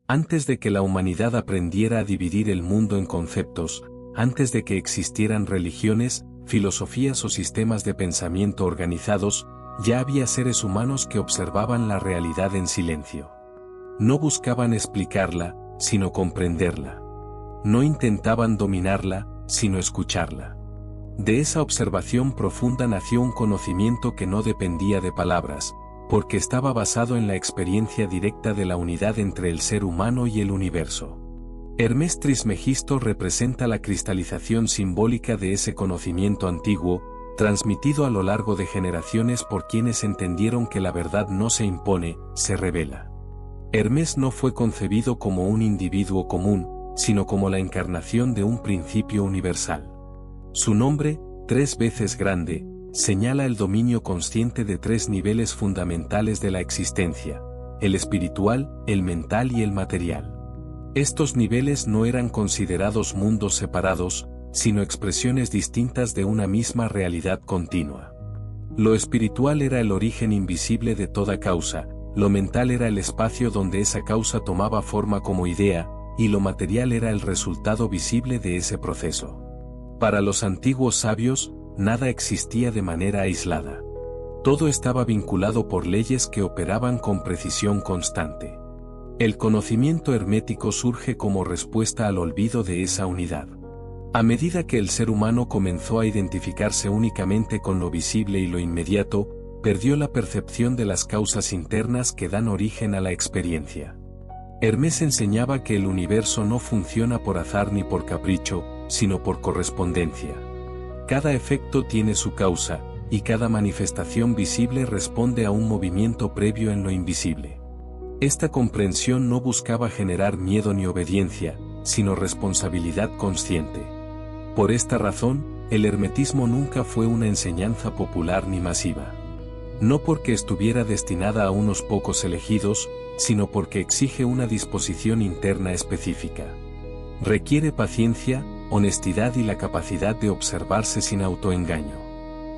Antes de que la humanidad aprendiera a dividir el mundo en conceptos, antes de que existieran religiones, filosofías o sistemas de pensamiento organizados, ya había seres humanos que observaban la realidad en silencio. No buscaban explicarla, sino comprenderla. No intentaban dominarla, sino escucharla. De esa observación profunda nació un conocimiento que no dependía de palabras, porque estaba basado en la experiencia directa de la unidad entre el ser humano y el universo. Hermes Trismegisto representa la cristalización simbólica de ese conocimiento antiguo, transmitido a lo largo de generaciones por quienes entendieron que la verdad no se impone, se revela. Hermes no fue concebido como un individuo común, sino como la encarnación de un principio universal. Su nombre, 3 veces grande, señala el dominio consciente de 3 niveles fundamentales de la existencia: el espiritual, el mental y el material. Estos niveles no eran considerados mundos separados, sino expresiones distintas de una misma realidad continua. Lo espiritual era el origen invisible de toda causa, lo mental era el espacio donde esa causa tomaba forma como idea, y lo material era el resultado visible de ese proceso. Para los antiguos sabios, nada existía de manera aislada. Todo estaba vinculado por leyes que operaban con precisión constante. El conocimiento hermético surge como respuesta al olvido de esa unidad. A medida que el ser humano comenzó a identificarse únicamente con lo visible y lo inmediato, perdió la percepción de las causas internas que dan origen a la experiencia. Hermes enseñaba que el universo no funciona por azar ni por capricho, sino por correspondencia. Cada efecto tiene su causa, y cada manifestación visible responde a un movimiento previo en lo invisible. Esta comprensión no buscaba generar miedo ni obediencia, sino responsabilidad consciente. Por esta razón, el hermetismo nunca fue una enseñanza popular ni masiva. No porque estuviera destinada a unos pocos elegidos, sino porque exige una disposición interna específica. Requiere paciencia, honestidad y la capacidad de observarse sin autoengaño.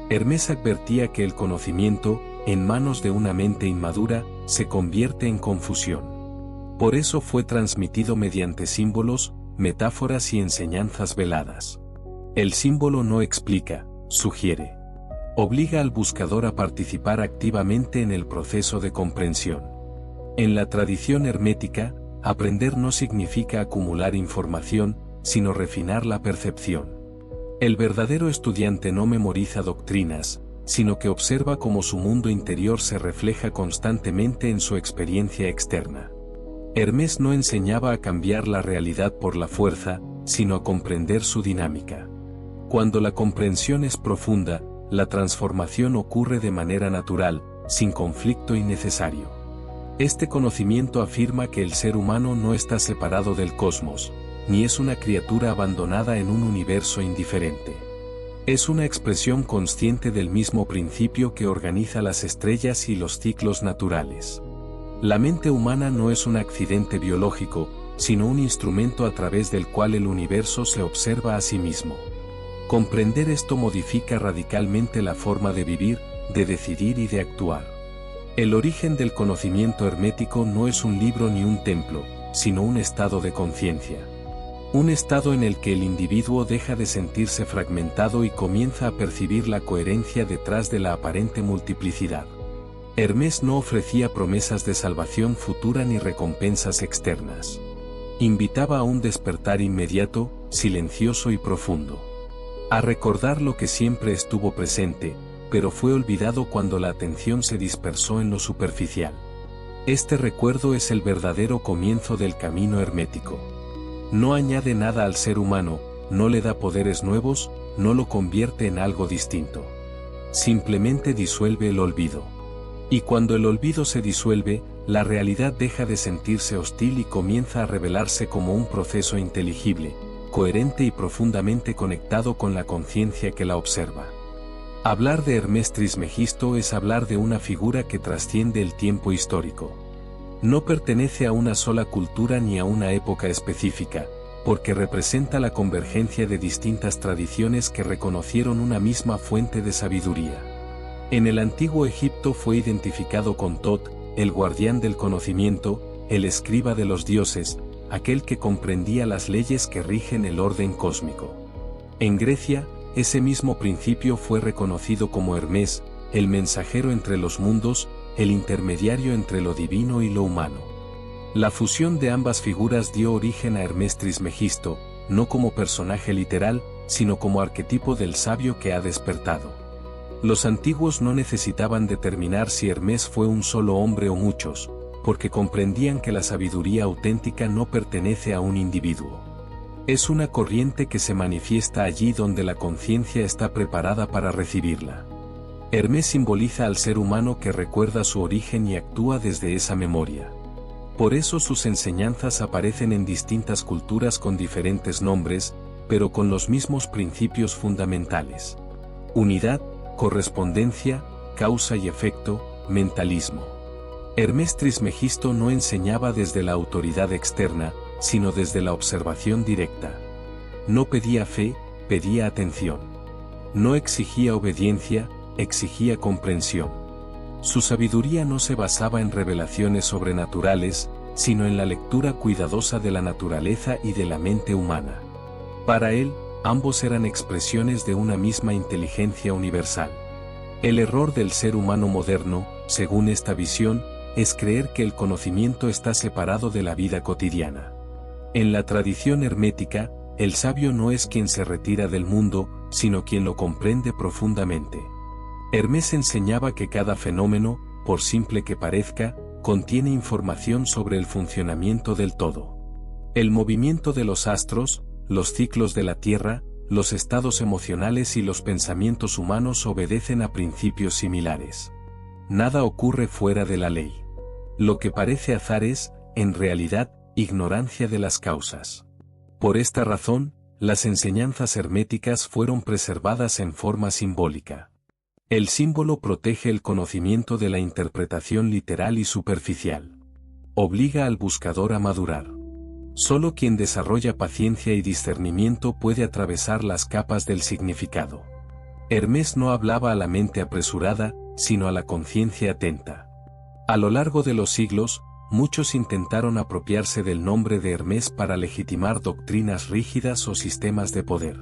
Hermes advertía que el conocimiento, en manos de una mente inmadura, se convierte en confusión. Por eso fue transmitido mediante símbolos, metáforas y enseñanzas veladas. El símbolo no explica, sugiere. Obliga al buscador a participar activamente en el proceso de comprensión. En la tradición hermética, aprender no significa acumular información, sino refinar la percepción. El verdadero estudiante no memoriza doctrinas, sino que observa cómo su mundo interior se refleja constantemente en su experiencia externa. Hermes no enseñaba a cambiar la realidad por la fuerza, sino a comprender su dinámica. Cuando la comprensión es profunda, la transformación ocurre de manera natural, sin conflicto innecesario. Este conocimiento afirma que el ser humano no está separado del cosmos, ni es una criatura abandonada en un universo indiferente. Es una expresión consciente del mismo principio que organiza las estrellas y los ciclos naturales. La mente humana no es un accidente biológico, sino un instrumento a través del cual el universo se observa a sí mismo. Comprender esto modifica radicalmente la forma de vivir, de decidir y de actuar. El origen del conocimiento hermético no es un libro ni un templo, sino un estado de conciencia. Un estado en el que el individuo deja de sentirse fragmentado y comienza a percibir la coherencia detrás de la aparente multiplicidad. Hermes no ofrecía promesas de salvación futura ni recompensas externas. Invitaba a un despertar inmediato, silencioso y profundo. A recordar lo que siempre estuvo presente, pero fue olvidado cuando la atención se dispersó en lo superficial. Este recuerdo es el verdadero comienzo del camino hermético. No añade nada al ser humano, no le da poderes nuevos, no lo convierte en algo distinto. Simplemente disuelve el olvido. Y cuando el olvido se disuelve, la realidad deja de sentirse hostil y comienza a revelarse como un proceso inteligible, coherente y profundamente conectado con la conciencia que la observa. Hablar de Hermes Trismegisto es hablar de una figura que trasciende el tiempo histórico. No pertenece a una sola cultura ni a una época específica, porque representa la convergencia de distintas tradiciones que reconocieron una misma fuente de sabiduría. En el antiguo Egipto fue identificado con Tot, el guardián del conocimiento, el escriba de los dioses, aquel que comprendía las leyes que rigen el orden cósmico. En Grecia, ese mismo principio fue reconocido como Hermes, el mensajero entre los mundos, el intermediario entre lo divino y lo humano. La fusión de ambas figuras dio origen a Hermes Trismegisto, no como personaje literal, sino como arquetipo del sabio que ha despertado. Los antiguos no necesitaban determinar si Hermes fue un solo hombre o muchos, porque comprendían que la sabiduría auténtica no pertenece a un individuo. Es una corriente que se manifiesta allí donde la conciencia está preparada para recibirla. Hermes simboliza al ser humano que recuerda su origen y actúa desde esa memoria. Por eso sus enseñanzas aparecen en distintas culturas con diferentes nombres, pero con los mismos principios fundamentales: unidad, correspondencia, causa y efecto, mentalismo. Hermes Trismegisto no enseñaba desde la autoridad externa, sino desde la observación directa. No pedía fe, pedía atención. No exigía obediencia, exigía comprensión. Su sabiduría no se basaba en revelaciones sobrenaturales, sino en la lectura cuidadosa de la naturaleza y de la mente humana. Para él, ambos eran expresiones de una misma inteligencia universal. El error del ser humano moderno, según esta visión, es creer que el conocimiento está separado de la vida cotidiana. En la tradición hermética, el sabio no es quien se retira del mundo, sino quien lo comprende profundamente. Hermes enseñaba que cada fenómeno, por simple que parezca, contiene información sobre el funcionamiento del todo. El movimiento de los astros, los ciclos de la Tierra, los estados emocionales y los pensamientos humanos obedecen a principios similares. Nada ocurre fuera de la ley. Lo que parece azar es, en realidad, ignorancia de las causas. Por esta razón, las enseñanzas herméticas fueron preservadas en forma simbólica. El símbolo protege el conocimiento de la interpretación literal y superficial. Obliga al buscador a madurar. Solo quien desarrolla paciencia y discernimiento puede atravesar las capas del significado. Hermes no hablaba a la mente apresurada, sino a la conciencia atenta. A lo largo de los siglos, muchos intentaron apropiarse del nombre de Hermes para legitimar doctrinas rígidas o sistemas de poder.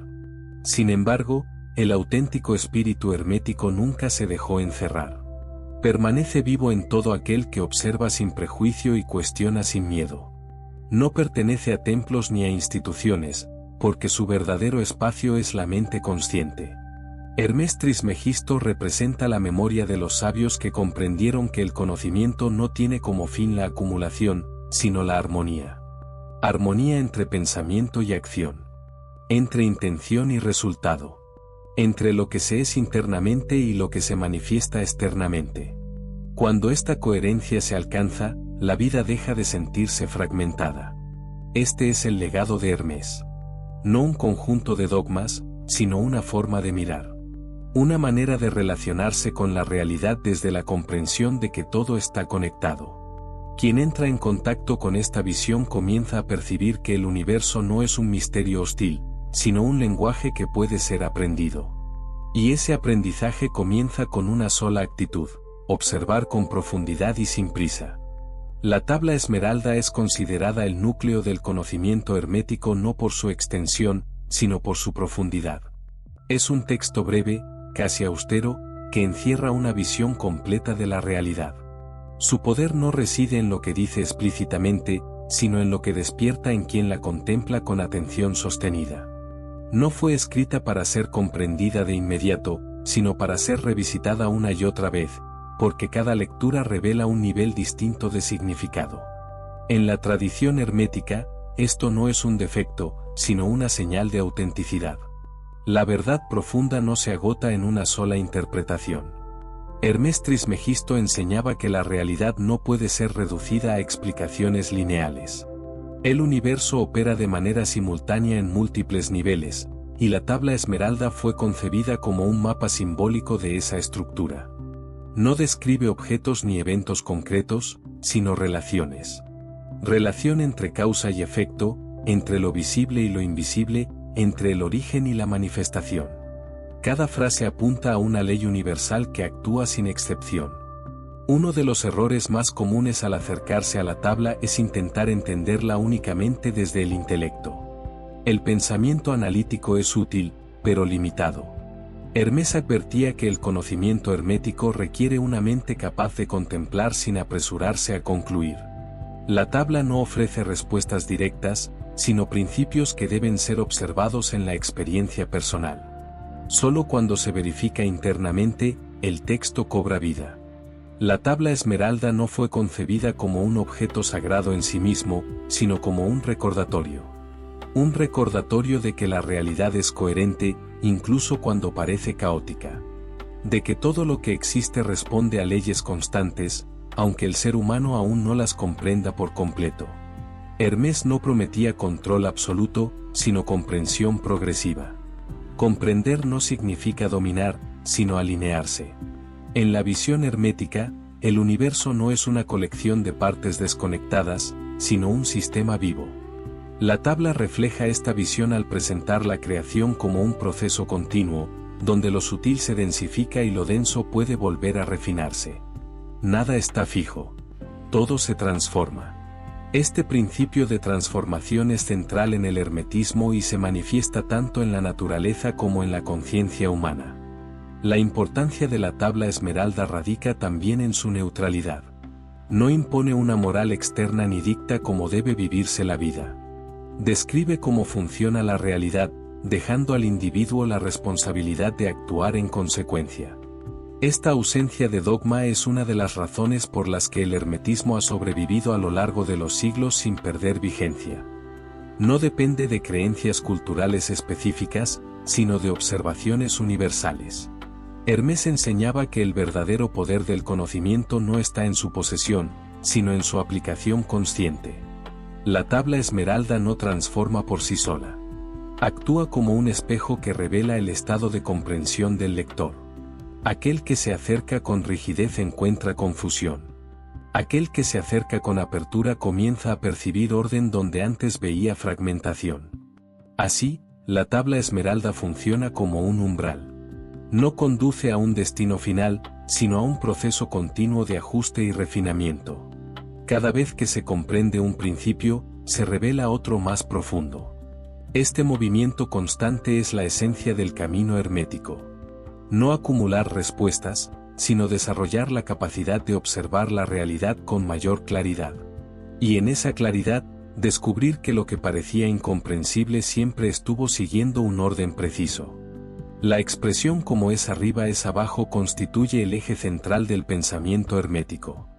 Sin embargo, el auténtico espíritu hermético nunca se dejó encerrar. Permanece vivo en todo aquel que observa sin prejuicio y cuestiona sin miedo. No pertenece a templos ni a instituciones, porque su verdadero espacio es la mente consciente. Hermes Trismegisto representa la memoria de los sabios que comprendieron que el conocimiento no tiene como fin la acumulación, sino la armonía. Armonía entre pensamiento y acción. Entre intención y resultado. Entre lo que se es internamente y lo que se manifiesta externamente. Cuando esta coherencia se alcanza, la vida deja de sentirse fragmentada. Este es el legado de Hermes. No un conjunto de dogmas, sino una forma de mirar. Una manera de relacionarse con la realidad desde la comprensión de que todo está conectado. Quien entra en contacto con esta visión comienza a percibir que el universo no es un misterio hostil, sino un lenguaje que puede ser aprendido. Y ese aprendizaje comienza con una sola actitud: observar con profundidad y sin prisa. La tabla esmeralda es considerada el núcleo del conocimiento hermético no por su extensión, sino por su profundidad. Es un texto breve, casi austero, que encierra una visión completa de la realidad. Su poder no reside en lo que dice explícitamente, sino en lo que despierta en quien la contempla con atención sostenida. No fue escrita para ser comprendida de inmediato, sino para ser revisitada una y otra vez, porque cada lectura revela un nivel distinto de significado. En la tradición hermética, esto no es un defecto, sino una señal de autenticidad. La verdad profunda no se agota en una sola interpretación. Hermes Trismegisto enseñaba que la realidad no puede ser reducida a explicaciones lineales. El universo opera de manera simultánea en múltiples niveles, y la tabla esmeralda fue concebida como un mapa simbólico de esa estructura. No describe objetos ni eventos concretos, sino relaciones. Relación entre causa y efecto, entre lo visible y lo invisible, entre el origen y la manifestación. Cada frase apunta a una ley universal que actúa sin excepción. Uno de los errores más comunes al acercarse a la tabla es intentar entenderla únicamente desde el intelecto. El pensamiento analítico es útil, pero limitado. Hermés advertía que el conocimiento hermético requiere una mente capaz de contemplar sin apresurarse a concluir. La tabla no ofrece respuestas directas, sino principios que deben ser observados en la experiencia personal. Solo cuando se verifica internamente, el texto cobra vida. La tabla esmeralda no fue concebida como un objeto sagrado en sí mismo, sino como un recordatorio. Un recordatorio de que la realidad es coherente, incluso cuando parece caótica. De que todo lo que existe responde a leyes constantes, aunque el ser humano aún no las comprenda por completo. Hermés no prometía control absoluto, sino comprensión progresiva. Comprender no significa dominar, sino alinearse. En la visión hermética, el universo no es una colección de partes desconectadas, sino un sistema vivo. La tabla refleja esta visión al presentar la creación como un proceso continuo, donde lo sutil se densifica y lo denso puede volver a refinarse. Nada está fijo. Todo se transforma. Este principio de transformación es central en el hermetismo y se manifiesta tanto en la naturaleza como en la conciencia humana. La importancia de la tabla esmeralda radica también en su neutralidad. No impone una moral externa ni dicta cómo debe vivirse la vida. Describe cómo funciona la realidad, dejando al individuo la responsabilidad de actuar en consecuencia. Esta ausencia de dogma es una de las razones por las que el hermetismo ha sobrevivido a lo largo de los siglos sin perder vigencia. No depende de creencias culturales específicas, sino de observaciones universales. Hermés enseñaba que el verdadero poder del conocimiento no está en su posesión, sino en su aplicación consciente. La tabla esmeralda no transforma por sí sola. Actúa como un espejo que revela el estado de comprensión del lector. Aquel que se acerca con rigidez encuentra confusión. Aquel que se acerca con apertura comienza a percibir orden donde antes veía fragmentación. Así, la tabla esmeralda funciona como un umbral. No conduce a un destino final, sino a un proceso continuo de ajuste y refinamiento. Cada vez que se comprende un principio, se revela otro más profundo. Este movimiento constante es la esencia del camino hermético. No acumular respuestas, sino desarrollar la capacidad de observar la realidad con mayor claridad. Y en esa claridad, descubrir que lo que parecía incomprensible siempre estuvo siguiendo un orden preciso. La expresión como es arriba es abajo constituye el eje central del pensamiento hermético.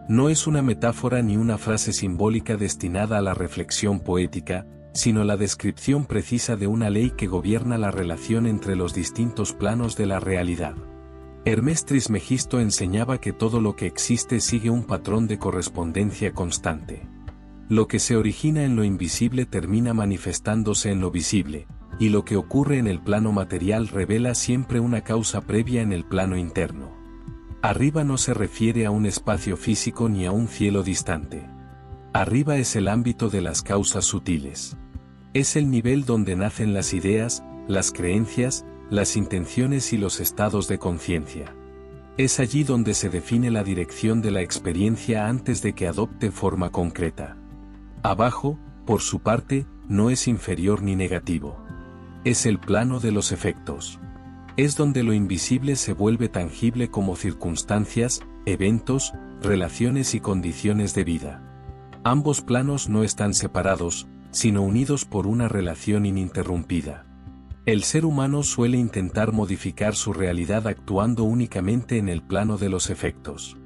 No es una metáfora ni una frase simbólica destinada a la reflexión poética, sino la descripción precisa de una ley que gobierna la relación entre los distintos planos de la realidad. Hermés Trismegisto enseñaba que todo lo que existe sigue un patrón de correspondencia constante. Lo que se origina en lo invisible termina manifestándose en lo visible, y lo que ocurre en el plano material revela siempre una causa previa en el plano interno. Arriba no se refiere a un espacio físico ni a un cielo distante. Arriba es el ámbito de las causas sutiles. Es el nivel donde nacen las ideas, las creencias, las intenciones y los estados de conciencia. Es allí donde se define la dirección de la experiencia antes de que adopte forma concreta. Abajo, por su parte, no es inferior ni negativo. Es el plano de los efectos. Es donde lo invisible se vuelve tangible como circunstancias, eventos, relaciones y condiciones de vida. Ambos planos no están separados, sino unidos por una relación ininterrumpida. El ser humano suele intentar modificar su realidad actuando únicamente en el plano de los efectos.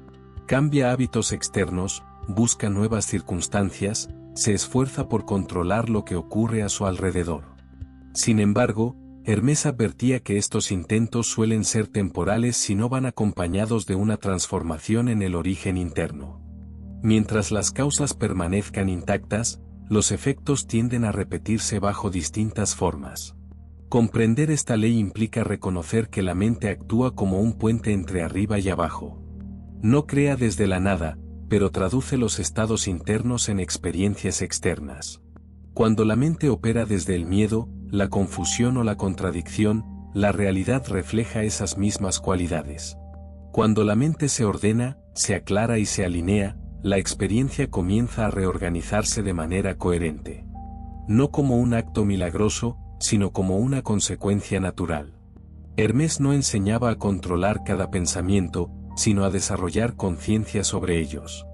Cambia hábitos externos, busca nuevas circunstancias, se esfuerza por controlar lo que ocurre a su alrededor. Sin embargo, Hermés advertía que estos intentos suelen ser temporales si no van acompañados de una transformación en el origen interno. Mientras las causas permanezcan intactas, los efectos tienden a repetirse bajo distintas formas. Comprender esta ley implica reconocer que la mente actúa como un puente entre arriba y abajo. No crea desde la nada, pero traduce los estados internos en experiencias externas. Cuando la mente opera desde el miedo, la confusión o la contradicción, la realidad refleja esas mismas cualidades. Cuando la mente se ordena, se aclara y se alinea, la experiencia comienza a reorganizarse de manera coherente. No como un acto milagroso, sino como una consecuencia natural. Hermés no enseñaba a controlar cada pensamiento, sino a desarrollar conciencia sobre ellos.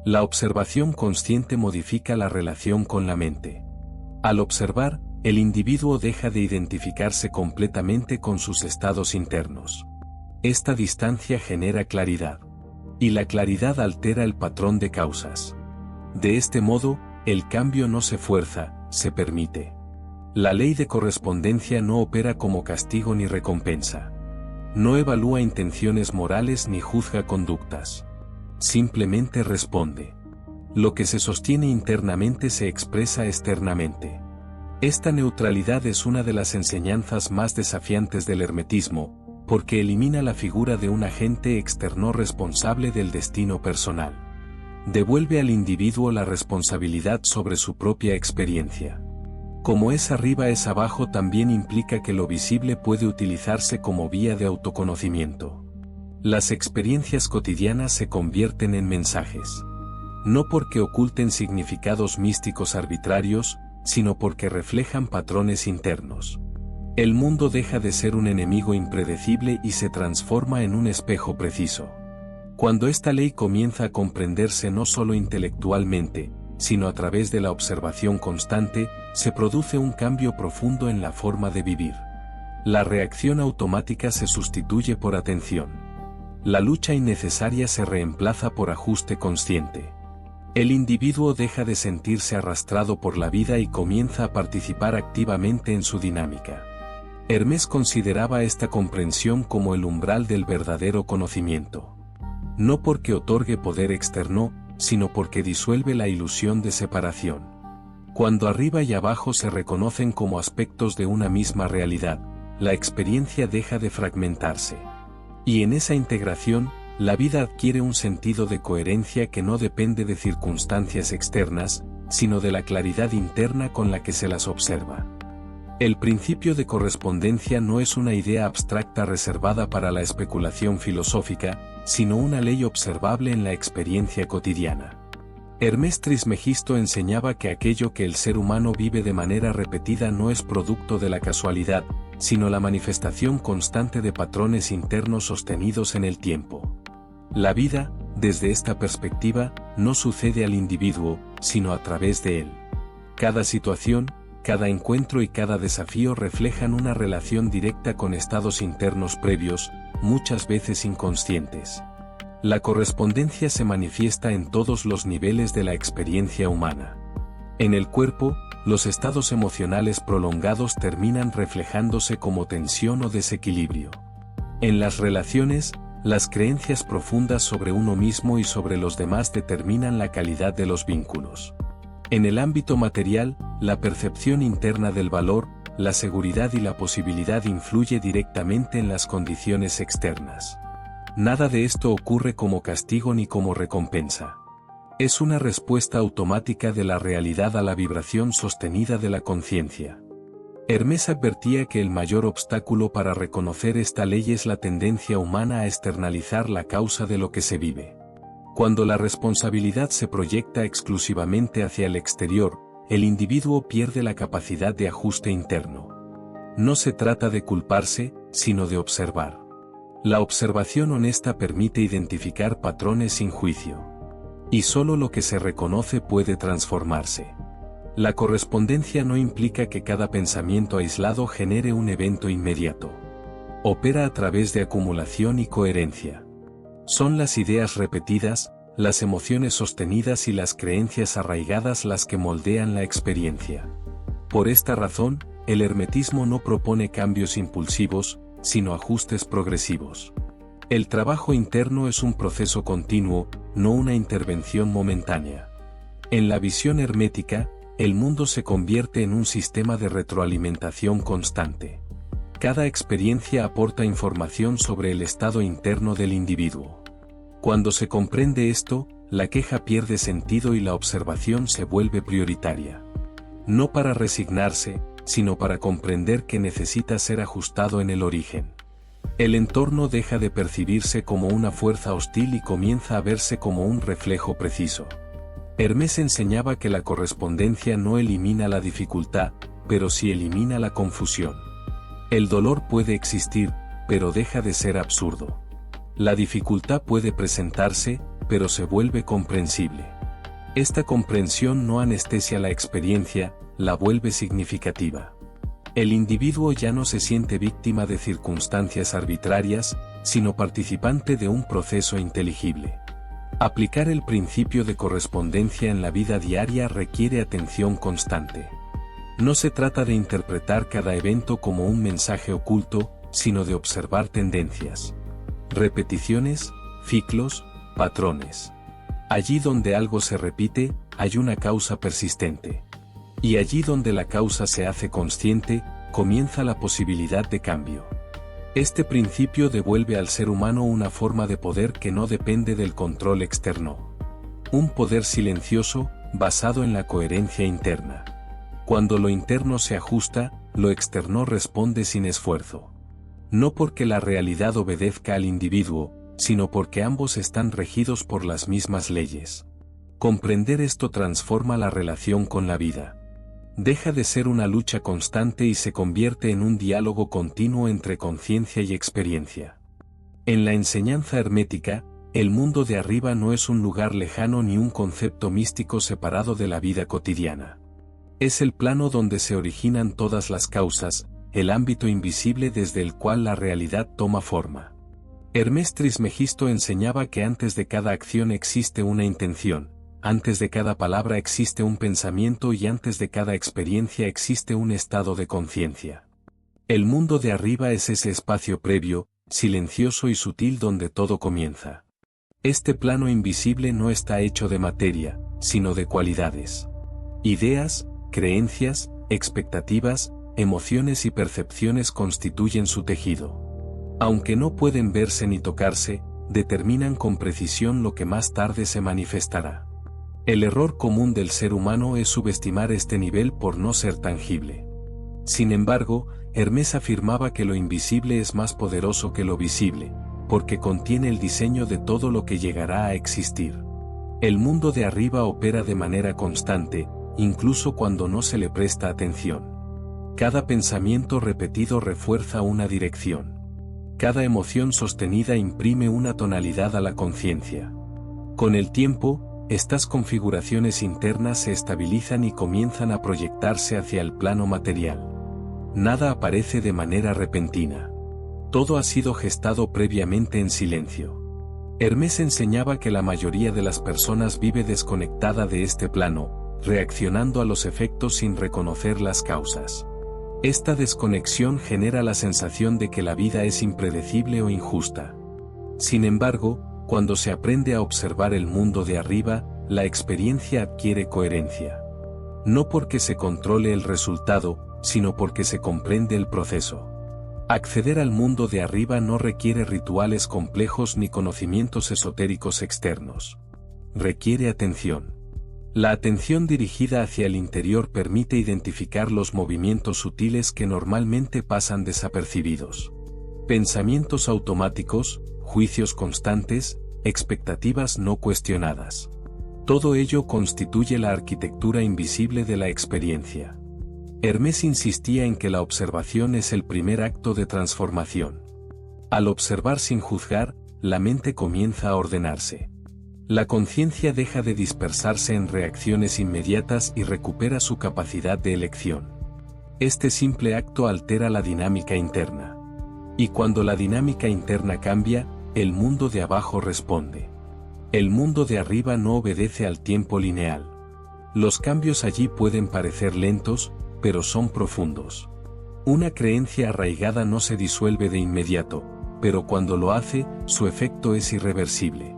La observación consciente modifica la relación con la mente. Al observar, el individuo deja de identificarse completamente con sus estados internos. Esta distancia genera claridad. Y la claridad altera el patrón de causas. De este modo, el cambio no se fuerza, se permite. La ley de correspondencia no opera como castigo ni recompensa. No evalúa intenciones morales ni juzga conductas. Simplemente responde. Lo que se sostiene internamente se expresa externamente. Esta neutralidad es una de las enseñanzas más desafiantes del hermetismo, porque elimina la figura de un agente externo responsable del destino personal. Devuelve al individuo la responsabilidad sobre su propia experiencia. Como es arriba es abajo también implica que lo visible puede utilizarse como vía de autoconocimiento. Las experiencias cotidianas se convierten en mensajes. No porque oculten significados místicos arbitrarios, sino porque reflejan patrones internos. El mundo deja de ser un enemigo impredecible y se transforma en un espejo preciso. Cuando esta ley comienza a comprenderse no solo intelectualmente, sino a través de la observación constante, se produce un cambio profundo en la forma de vivir. La reacción automática se sustituye por atención. La lucha innecesaria se reemplaza por ajuste consciente. El individuo deja de sentirse arrastrado por la vida y comienza a participar activamente en su dinámica. Hermés consideraba esta comprensión como el umbral del verdadero conocimiento. No porque otorgue poder externo, sino porque disuelve la ilusión de separación. Cuando arriba y abajo se reconocen como aspectos de una misma realidad, la experiencia deja de fragmentarse. Y en esa integración, la vida adquiere un sentido de coherencia que no depende de circunstancias externas, sino de la claridad interna con la que se las observa. El principio de correspondencia no es una idea abstracta reservada para la especulación filosófica, sino una ley observable en la experiencia cotidiana. Hermés Trismegisto enseñaba que aquello que el ser humano vive de manera repetida no es producto de la casualidad, sino la manifestación constante de patrones internos sostenidos en el tiempo. La vida, desde esta perspectiva, no sucede al individuo, sino a través de él. Cada situación, cada encuentro y cada desafío reflejan una relación directa con estados internos previos, muchas veces inconscientes. La correspondencia se manifiesta en todos los niveles de la experiencia humana. En el cuerpo, los estados emocionales prolongados terminan reflejándose como tensión o desequilibrio. En las relaciones, las creencias profundas sobre uno mismo y sobre los demás determinan la calidad de los vínculos. En el ámbito material, la percepción interna del valor, la seguridad y la posibilidad influye directamente en las condiciones externas. Nada de esto ocurre como castigo ni como recompensa. Es una respuesta automática de la realidad a la vibración sostenida de la conciencia. Hermés advertía que el mayor obstáculo para reconocer esta ley es la tendencia humana a externalizar la causa de lo que se vive. Cuando la responsabilidad se proyecta exclusivamente hacia el exterior, el individuo pierde la capacidad de ajuste interno. No se trata de culparse, sino de observar. La observación honesta permite identificar patrones sin juicio. Y solo lo que se reconoce puede transformarse. La correspondencia no implica que cada pensamiento aislado genere un evento inmediato. Opera a través de acumulación y coherencia. Son las ideas repetidas, las emociones sostenidas y las creencias arraigadas las que moldean la experiencia. Por esta razón, el hermetismo no propone cambios impulsivos, sino ajustes progresivos. El trabajo interno es un proceso continuo, no una intervención momentánea. En la visión hermética, el mundo se convierte en un sistema de retroalimentación constante. Cada experiencia aporta información sobre el estado interno del individuo. Cuando se comprende esto, la queja pierde sentido y la observación se vuelve prioritaria. No para resignarse, sino para comprender que necesita ser ajustado en el origen. El entorno deja de percibirse como una fuerza hostil y comienza a verse como un reflejo preciso. Hermés enseñaba que la correspondencia no elimina la dificultad, pero sí elimina la confusión. El dolor puede existir, pero deja de ser absurdo. La dificultad puede presentarse, pero se vuelve comprensible. Esta comprensión no anestesia la experiencia, la vuelve significativa. El individuo ya no se siente víctima de circunstancias arbitrarias, sino participante de un proceso inteligible. Aplicar el principio de correspondencia en la vida diaria requiere atención constante. No se trata de interpretar cada evento como un mensaje oculto, sino de observar tendencias, repeticiones, ciclos, patrones. Allí donde algo se repite, hay una causa persistente. Y allí donde la causa se hace consciente, comienza la posibilidad de cambio. Este principio devuelve al ser humano una forma de poder que no depende del control externo. Un poder silencioso, basado en la coherencia interna. Cuando lo interno se ajusta, lo externo responde sin esfuerzo. No porque la realidad obedezca al individuo, sino porque ambos están regidos por las mismas leyes. Comprender esto transforma la relación con la vida. Deja de ser una lucha constante y se convierte en un diálogo continuo entre conciencia y experiencia. En la enseñanza hermética, el mundo de arriba no es un lugar lejano ni un concepto místico separado de la vida cotidiana. Es el plano donde se originan todas las causas, el ámbito invisible desde el cual la realidad toma forma. Hermés Trismegisto enseñaba que antes de cada acción existe una intención, antes de cada palabra existe un pensamiento y antes de cada experiencia existe un estado de conciencia. El mundo de arriba es ese espacio previo, silencioso y sutil donde todo comienza. Este plano invisible no está hecho de materia, sino de cualidades. Ideas, creencias, expectativas, emociones y percepciones constituyen su tejido. Aunque no pueden verse ni tocarse, determinan con precisión lo que más tarde se manifestará. El error común del ser humano es subestimar este nivel por no ser tangible. Sin embargo, Hermés afirmaba que lo invisible es más poderoso que lo visible, porque contiene el diseño de todo lo que llegará a existir. El mundo de arriba opera de manera constante, incluso cuando no se le presta atención. Cada pensamiento repetido refuerza una dirección. Cada emoción sostenida imprime una tonalidad a la conciencia. Con el tiempo, estas configuraciones internas se estabilizan y comienzan a proyectarse hacia el plano material. Nada aparece de manera repentina. Todo ha sido gestado previamente en silencio. Hermés enseñaba que la mayoría de las personas vive desconectada de este plano, reaccionando a los efectos sin reconocer las causas. Esta desconexión genera la sensación de que la vida es impredecible o injusta. Sin embargo, cuando se aprende a observar el mundo de arriba, la experiencia adquiere coherencia. No porque se controle el resultado, sino porque se comprende el proceso. Acceder al mundo de arriba no requiere rituales complejos ni conocimientos esotéricos externos. Requiere atención. La atención dirigida hacia el interior permite identificar los movimientos sutiles que normalmente pasan desapercibidos. Pensamientos automáticos, juicios constantes, expectativas no cuestionadas. Todo ello constituye la arquitectura invisible de la experiencia. Hermés insistía en que la observación es el primer acto de transformación. Al observar sin juzgar, la mente comienza a ordenarse. La conciencia deja de dispersarse en reacciones inmediatas y recupera su capacidad de elección. Este simple acto altera la dinámica interna. Y cuando la dinámica interna cambia, el mundo de abajo responde. El mundo de arriba no obedece al tiempo lineal. Los cambios allí pueden parecer lentos, pero son profundos. Una creencia arraigada no se disuelve de inmediato, pero cuando lo hace, su efecto es irreversible.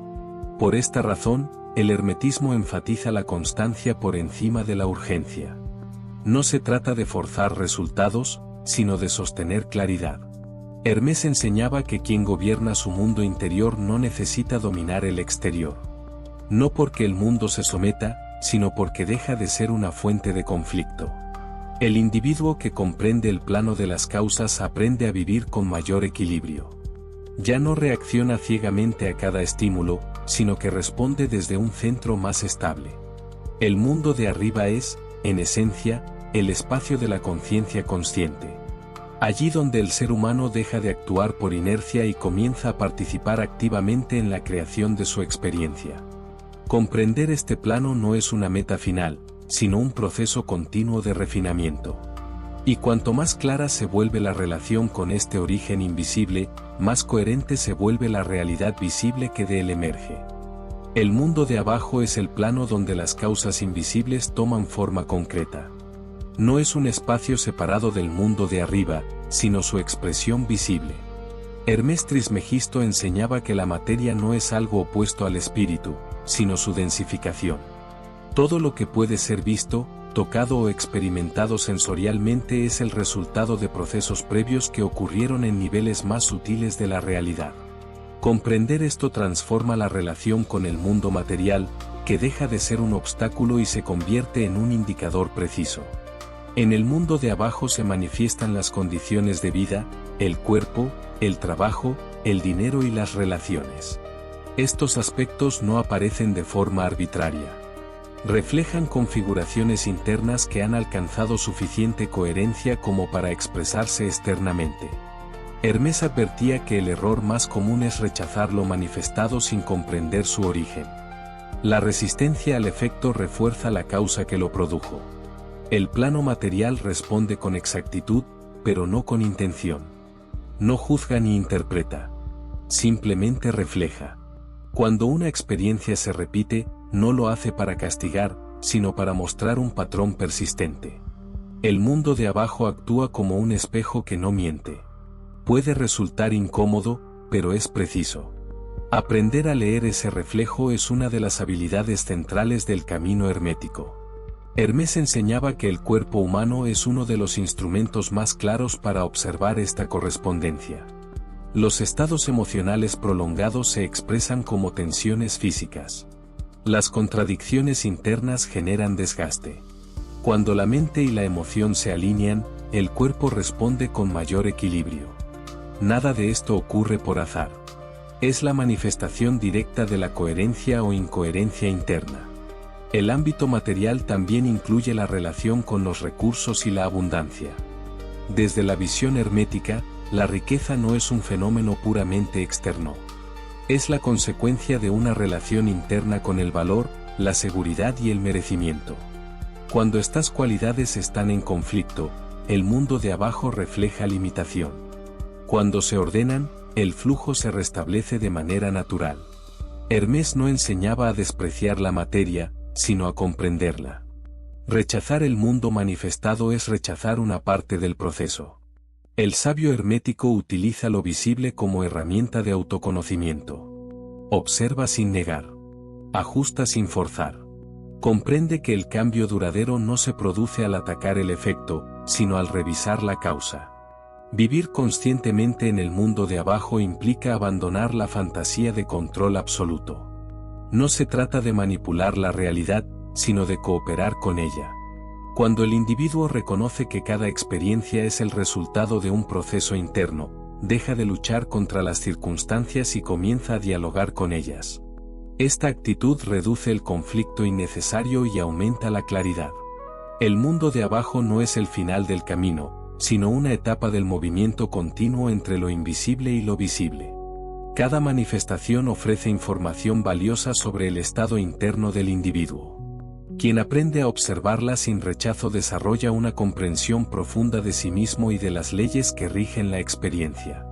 Por esta razón, el hermetismo enfatiza la constancia por encima de la urgencia. No se trata de forzar resultados, sino de sostener claridad. Hermés enseñaba que quien gobierna su mundo interior no necesita dominar el exterior. No porque el mundo se someta, sino porque deja de ser una fuente de conflicto. El individuo que comprende el plano de las causas aprende a vivir con mayor equilibrio. Ya no reacciona ciegamente a cada estímulo, sino que responde desde un centro más estable. El mundo de arriba es, en esencia, el espacio de la conciencia consciente. Allí donde el ser humano deja de actuar por inercia y comienza a participar activamente en la creación de su experiencia. Comprender este plano no es una meta final, sino un proceso continuo de refinamiento. Y cuanto más clara se vuelve la relación con este origen invisible, más coherente se vuelve la realidad visible que de él emerge. El mundo de abajo es el plano donde las causas invisibles toman forma concreta. No es un espacio separado del mundo de arriba, sino su expresión visible. Hermes Trismegisto enseñaba que la materia no es algo opuesto al espíritu, sino su densificación. Todo lo que puede ser visto, tocado o experimentado sensorialmente es el resultado de procesos previos que ocurrieron en niveles más sutiles de la realidad. Comprender esto transforma la relación con el mundo material, que deja de ser un obstáculo y se convierte en un indicador preciso. En el mundo de abajo se manifiestan las condiciones de vida, el cuerpo, el trabajo, el dinero y las relaciones. Estos aspectos no aparecen de forma arbitraria. Reflejan configuraciones internas que han alcanzado suficiente coherencia como para expresarse externamente. Hermes advertía que el error más común es rechazar lo manifestado sin comprender su origen. La resistencia al efecto refuerza la causa que lo produjo. El plano material responde con exactitud, pero no con intención. No juzga ni interpreta. Simplemente refleja. Cuando una experiencia se repite, no lo hace para castigar, sino para mostrar un patrón persistente. El mundo de abajo actúa como un espejo que no miente. Puede resultar incómodo, pero es preciso. Aprender a leer ese reflejo es una de las habilidades centrales del camino hermético. Hermes enseñaba que el cuerpo humano es uno de los instrumentos más claros para observar esta correspondencia. Los estados emocionales prolongados se expresan como tensiones físicas. Las contradicciones internas generan desgaste. Cuando la mente y la emoción se alinean, el cuerpo responde con mayor equilibrio. Nada de esto ocurre por azar. Es la manifestación directa de la coherencia o incoherencia interna. El ámbito material también incluye la relación con los recursos y la abundancia. Desde la visión hermética, la riqueza no es un fenómeno puramente externo. Es la consecuencia de una relación interna con el valor, la seguridad y el merecimiento. Cuando estas cualidades están en conflicto, el mundo de abajo refleja limitación. Cuando se ordenan, el flujo se restablece de manera natural. Hermes no enseñaba a despreciar la materia, sino a comprenderla. Rechazar el mundo manifestado es rechazar una parte del proceso. El sabio hermético utiliza lo visible como herramienta de autoconocimiento. Observa sin negar. Ajusta sin forzar. Comprende que el cambio duradero no se produce al atacar el efecto, sino al revisar la causa. Vivir conscientemente en el mundo de abajo implica abandonar la fantasía de control absoluto. No se trata de manipular la realidad, sino de cooperar con ella. Cuando el individuo reconoce que cada experiencia es el resultado de un proceso interno, deja de luchar contra las circunstancias y comienza a dialogar con ellas. Esta actitud reduce el conflicto innecesario y aumenta la claridad. El mundo de abajo no es el final del camino, sino una etapa del movimiento continuo entre lo invisible y lo visible. Cada manifestación ofrece información valiosa sobre el estado interno del individuo. Quien aprende a observarla sin rechazo desarrolla una comprensión profunda de sí mismo y de las leyes que rigen la experiencia.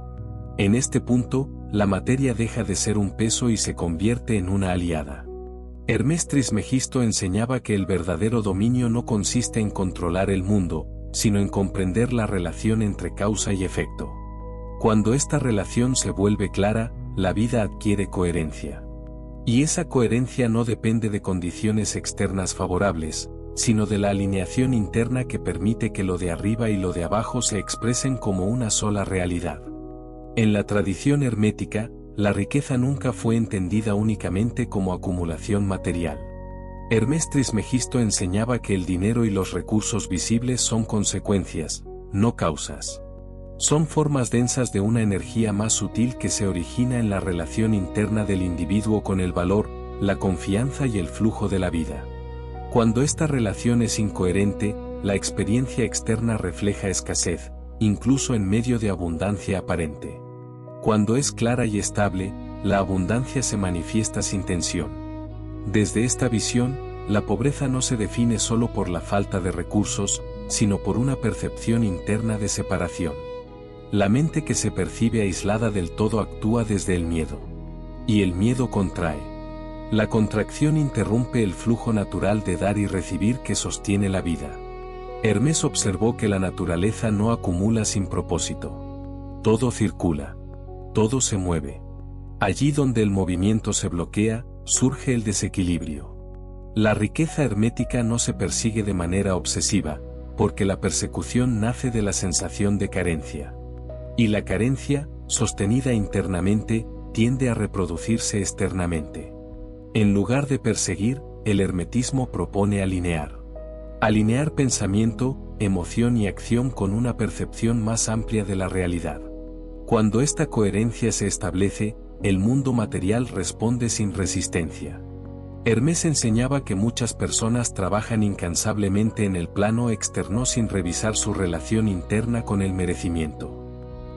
En este punto, la materia deja de ser un peso y se convierte en una aliada. Hermes Trismegisto enseñaba que el verdadero dominio no consiste en controlar el mundo, sino en comprender la relación entre causa y efecto. Cuando esta relación se vuelve clara, la vida adquiere coherencia. Y esa coherencia no depende de condiciones externas favorables, sino de la alineación interna que permite que lo de arriba y lo de abajo se expresen como una sola realidad. En la tradición hermética, la riqueza nunca fue entendida únicamente como acumulación material. Hermes Trismegisto enseñaba que el dinero y los recursos visibles son consecuencias, no causas. Son formas densas de una energía más sutil que se origina en la relación interna del individuo con el valor, la confianza y el flujo de la vida. Cuando esta relación es incoherente, la experiencia externa refleja escasez, incluso en medio de abundancia aparente. Cuando es clara y estable, la abundancia se manifiesta sin tensión. Desde esta visión, la pobreza no se define solo por la falta de recursos, sino por una percepción interna de separación. La mente que se percibe aislada del todo actúa desde el miedo. Y el miedo contrae. La contracción interrumpe el flujo natural de dar y recibir que sostiene la vida. Hermés observó que la naturaleza no acumula sin propósito. Todo circula. Todo se mueve. Allí donde el movimiento se bloquea, surge el desequilibrio. La riqueza hermética no se persigue de manera obsesiva, porque la persecución nace de la sensación de carencia. Y la carencia, sostenida internamente, tiende a reproducirse externamente. En lugar de perseguir, el hermetismo propone alinear. Alinear pensamiento, emoción y acción con una percepción más amplia de la realidad. Cuando esta coherencia se establece, el mundo material responde sin resistencia. Hermés enseñaba que muchas personas trabajan incansablemente en el plano externo sin revisar su relación interna con el merecimiento.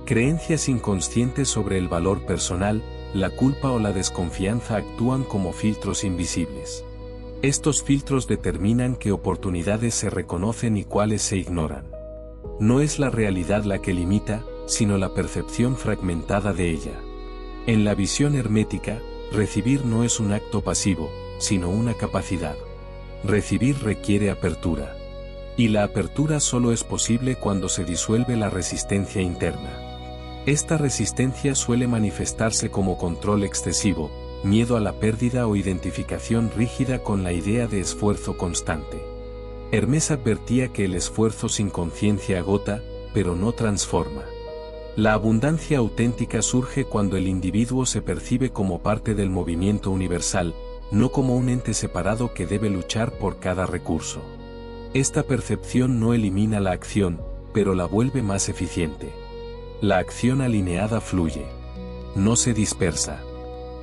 Creencias inconscientes sobre el valor personal, la culpa o la desconfianza actúan como filtros invisibles. Estos filtros determinan qué oportunidades se reconocen y cuáles se ignoran. No es la realidad la que limita, sino la percepción fragmentada de ella. En la visión hermética, recibir no es un acto pasivo, sino una capacidad. Recibir requiere apertura. Y la apertura solo es posible cuando se disuelve la resistencia interna. Esta resistencia suele manifestarse como control excesivo, miedo a la pérdida o identificación rígida con la idea de esfuerzo constante. Hermés advertía que el esfuerzo sin conciencia agota, pero no transforma. La abundancia auténtica surge cuando el individuo se percibe como parte del movimiento universal, no como un ente separado que debe luchar por cada recurso. Esta percepción no elimina la acción, pero la vuelve más eficiente. La acción alineada fluye. No se dispersa.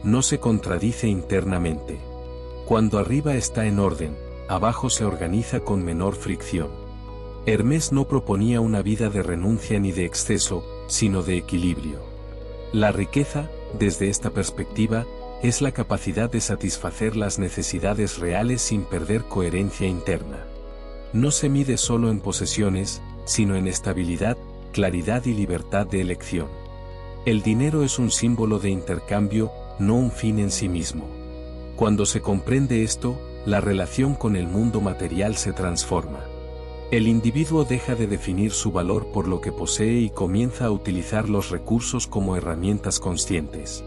No se contradice internamente. Cuando arriba está en orden, abajo se organiza con menor fricción. Hermés no proponía una vida de renuncia ni de exceso, sino de equilibrio. La riqueza, desde esta perspectiva, es la capacidad de satisfacer las necesidades reales sin perder coherencia interna. No se mide solo en posesiones, sino en estabilidad, claridad y libertad de elección. El dinero es un símbolo de intercambio, no un fin en sí mismo. Cuando se comprende esto, la relación con el mundo material se transforma. El individuo deja de definir su valor por lo que posee y comienza a utilizar los recursos como herramientas conscientes.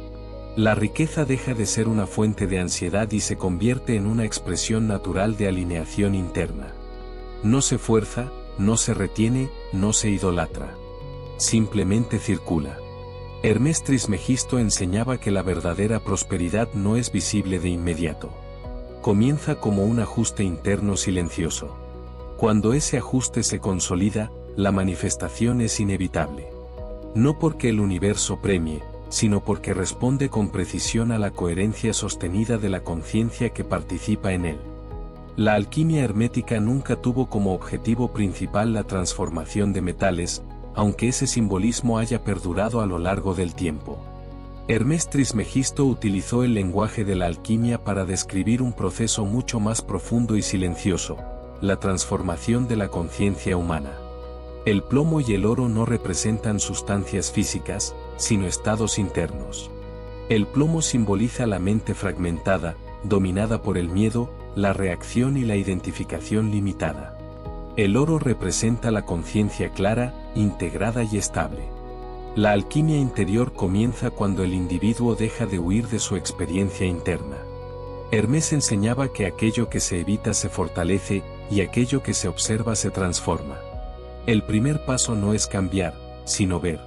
La riqueza deja de ser una fuente de ansiedad y se convierte en una expresión natural de alineación interna. No se fuerza, no se retiene, no se idolatra. Simplemente circula. Hermés Trismegisto enseñaba que la verdadera prosperidad no es visible de inmediato. Comienza como un ajuste interno silencioso. Cuando ese ajuste se consolida, la manifestación es inevitable. No porque el universo premie, sino porque responde con precisión a la coherencia sostenida de la conciencia que participa en él. La alquimia hermética nunca tuvo como objetivo principal la transformación de metales, aunque ese simbolismo haya perdurado a lo largo del tiempo. Hermés Trismegisto utilizó el lenguaje de la alquimia para describir un proceso mucho más profundo y silencioso, la transformación de la conciencia humana. El plomo y el oro no representan sustancias físicas, sino estados internos. El plomo simboliza la mente fragmentada, dominada por el miedo, la reacción y la identificación limitada. El oro representa la conciencia clara, integrada y estable. La alquimia interior comienza cuando el individuo deja de huir de su experiencia interna. Hermés enseñaba que aquello que se evita se fortalece, y aquello que se observa se transforma. El primer paso no es cambiar, sino ver.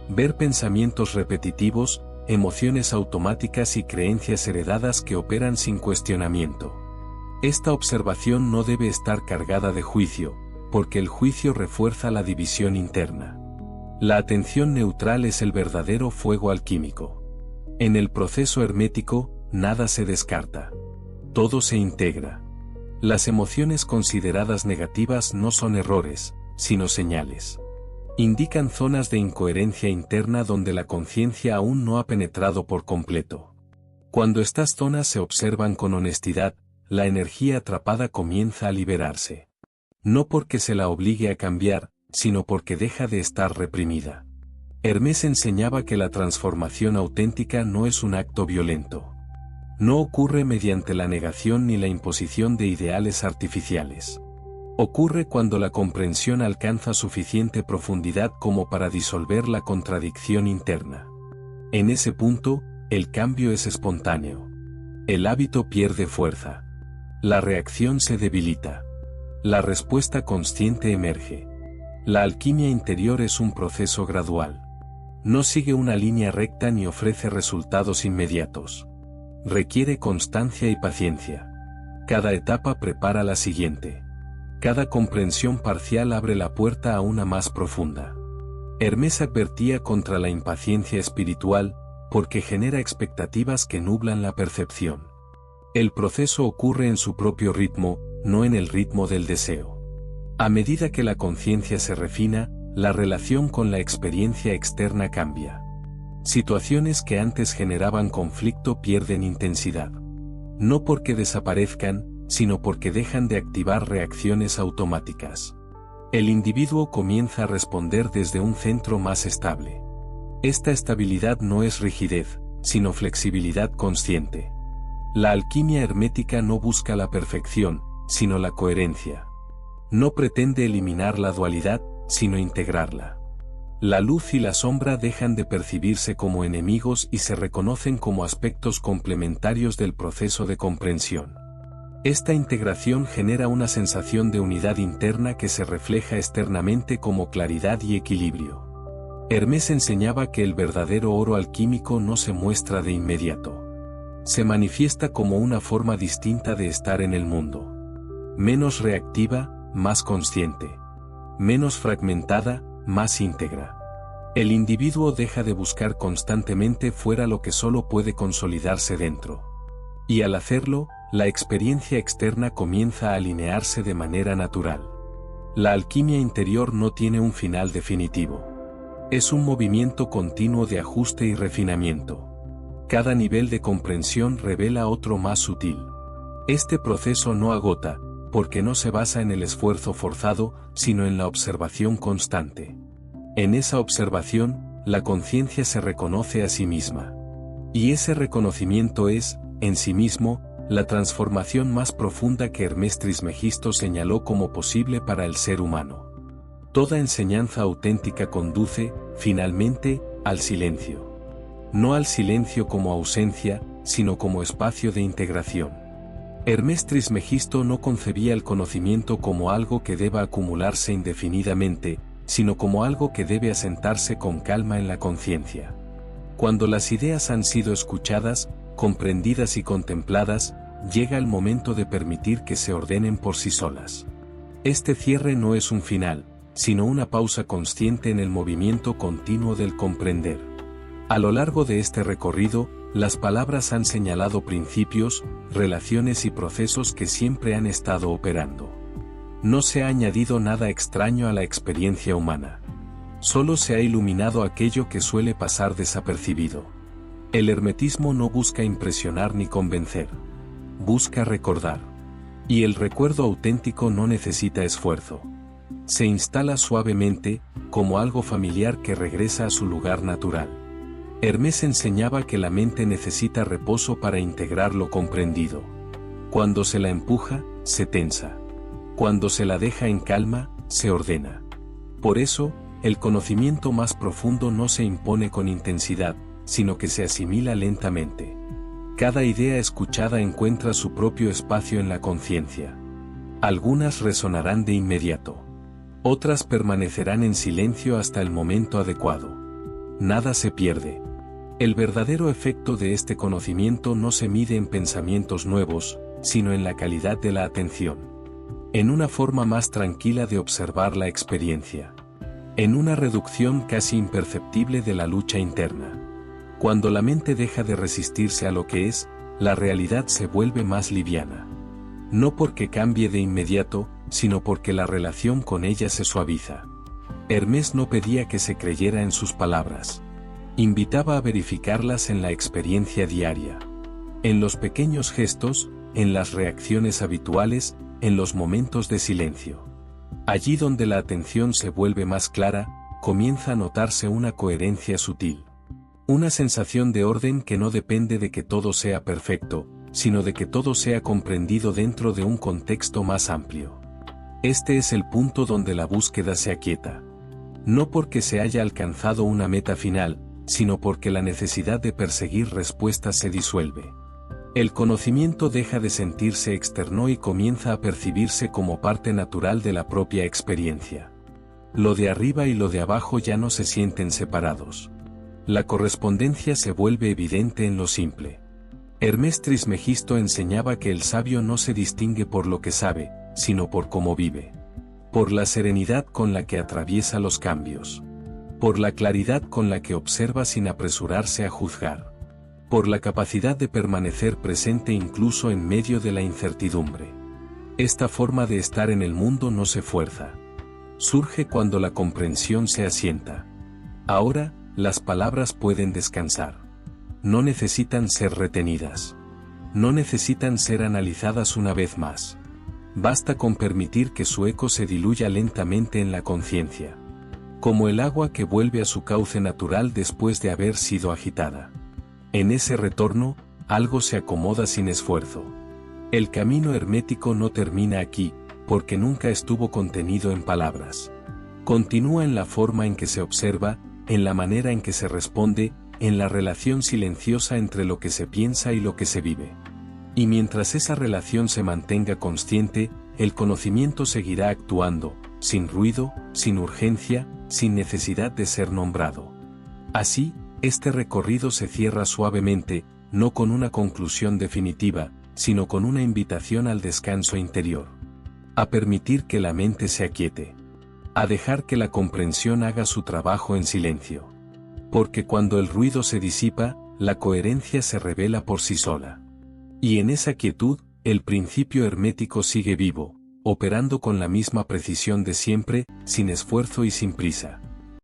Ver pensamientos repetitivos, emociones automáticas y creencias heredadas que operan sin cuestionamiento. Esta observación no debe estar cargada de juicio, porque el juicio refuerza la división interna. La atención neutral es el verdadero fuego alquímico. En el proceso hermético, nada se descarta. Todo se integra. Las emociones consideradas negativas no son errores, sino señales. Indican zonas de incoherencia interna donde la conciencia aún no ha penetrado por completo. Cuando estas zonas se observan con honestidad, la energía atrapada comienza a liberarse. No porque se la obligue a cambiar, sino porque deja de estar reprimida. Hermés enseñaba que la transformación auténtica no es un acto violento. No ocurre mediante la negación ni la imposición de ideales artificiales. Ocurre cuando la comprensión alcanza suficiente profundidad como para disolver la contradicción interna. En ese punto, el cambio es espontáneo. El hábito pierde fuerza. La reacción se debilita. La respuesta consciente emerge. La alquimia interior es un proceso gradual. No sigue una línea recta ni ofrece resultados inmediatos. Requiere constancia y paciencia. Cada etapa prepara la siguiente. Cada comprensión parcial abre la puerta a una más profunda. Hermés advertía contra la impaciencia espiritual, porque genera expectativas que nublan la percepción. El proceso ocurre en su propio ritmo, no en el ritmo del deseo. A medida que la conciencia se refina, la relación con la experiencia externa cambia. Situaciones que antes generaban conflicto pierden intensidad. No porque desaparezcan, sino porque dejan de activar reacciones automáticas. El individuo comienza a responder desde un centro más estable. Esta estabilidad no es rigidez, sino flexibilidad consciente. La alquimia hermética no busca la perfección, sino la coherencia. No pretende eliminar la dualidad, sino integrarla. La luz y la sombra dejan de percibirse como enemigos y se reconocen como aspectos complementarios del proceso de comprensión. Esta integración genera una sensación de unidad interna que se refleja externamente como claridad y equilibrio. Hermés enseñaba que el verdadero oro alquímico no se muestra de inmediato. Se manifiesta como una forma distinta de estar en el mundo. Menos reactiva, más consciente. Menos fragmentada, más íntegra. El individuo deja de buscar constantemente fuera lo que solo puede consolidarse dentro. Y al hacerlo, la experiencia externa comienza a alinearse de manera natural. La alquimia interior no tiene un final definitivo. Es un movimiento continuo de ajuste y refinamiento. Cada nivel de comprensión revela otro más sutil. Este proceso no agota, porque no se basa en el esfuerzo forzado, sino en la observación constante. En esa observación, la conciencia se reconoce a sí misma. Y ese reconocimiento es, en sí mismo, la transformación más profunda que Hermés Trismegisto señaló como posible para el ser humano. Toda enseñanza auténtica conduce, finalmente, al silencio. No al silencio como ausencia, sino como espacio de integración. Hermés Trismegisto no concebía el conocimiento como algo que deba acumularse indefinidamente, sino como algo que debe asentarse con calma en la conciencia. Cuando las ideas han sido escuchadas, comprendidas y contempladas, llega el momento de permitir que se ordenen por sí solas. Este cierre no es un final, sino una pausa consciente en el movimiento continuo del comprender. A lo largo de este recorrido, las palabras han señalado principios, relaciones y procesos que siempre han estado operando. No se ha añadido nada extraño a la experiencia humana. Solo se ha iluminado aquello que suele pasar desapercibido. El hermetismo no busca impresionar ni convencer. Busca recordar. Y el recuerdo auténtico no necesita esfuerzo. Se instala suavemente, como algo familiar que regresa a su lugar natural. Hermés enseñaba que la mente necesita reposo para integrar lo comprendido. Cuando se la empuja, se tensa. Cuando se la deja en calma, se ordena. Por eso, el conocimiento más profundo no se impone con intensidad, sino que se asimila lentamente. Cada idea escuchada encuentra su propio espacio en la conciencia. Algunas resonarán de inmediato. Otras permanecerán en silencio hasta el momento adecuado. Nada se pierde. El verdadero efecto de este conocimiento no se mide en pensamientos nuevos, sino en la calidad de la atención. En una forma más tranquila de observar la experiencia. en una reducción casi imperceptible de la lucha interna. Cuando la mente deja de resistirse a lo que es, la realidad se vuelve más liviana. No porque cambie de inmediato, sino porque la relación con ella se suaviza. Hermés no pedía que se creyera en sus palabras. Invitaba a verificarlas en la experiencia diaria. En los pequeños gestos, en las reacciones habituales, en los momentos de silencio. Allí donde la atención se vuelve más clara, comienza a notarse una coherencia sutil. Una sensación de orden que no depende de que todo sea perfecto, sino de que todo sea comprendido dentro de un contexto más amplio. Este es el punto donde la búsqueda se aquieta. No porque se haya alcanzado una meta final, sino porque la necesidad de perseguir respuestas se disuelve. El conocimiento deja de sentirse externo y comienza a percibirse como parte natural de la propia experiencia. Lo de arriba y lo de abajo ya no se sienten separados. La correspondencia se vuelve evidente en lo simple. Hermés Trismegisto enseñaba que el sabio no se distingue por lo que sabe, sino por cómo vive. Por la serenidad con la que atraviesa los cambios. Por la claridad con la que observa sin apresurarse a juzgar. Por la capacidad de permanecer presente incluso en medio de la incertidumbre. Esta forma de estar en el mundo no se fuerza. Surge cuando la comprensión se asienta. Ahora, las palabras pueden descansar. No necesitan ser retenidas. No necesitan ser analizadas una vez más. Basta con permitir que su eco se diluya lentamente en la conciencia. Como el agua que vuelve a su cauce natural después de haber sido agitada. En ese retorno, algo se acomoda sin esfuerzo. El camino hermético no termina aquí, porque nunca estuvo contenido en palabras. Continúa en la forma en que se observa, en la manera en que se responde, en la relación silenciosa entre lo que se piensa y lo que se vive. Y mientras esa relación se mantenga consciente, el conocimiento seguirá actuando, sin ruido, sin urgencia, sin necesidad de ser nombrado. Así, este recorrido se cierra suavemente, no con una conclusión definitiva, sino con una invitación al descanso interior. A permitir que la mente se aquiete. A dejar que la comprensión haga su trabajo en silencio. Porque cuando el ruido se disipa, la coherencia se revela por sí sola. Y en esa quietud, el principio hermético sigue vivo, operando con la misma precisión de siempre, sin esfuerzo y sin prisa.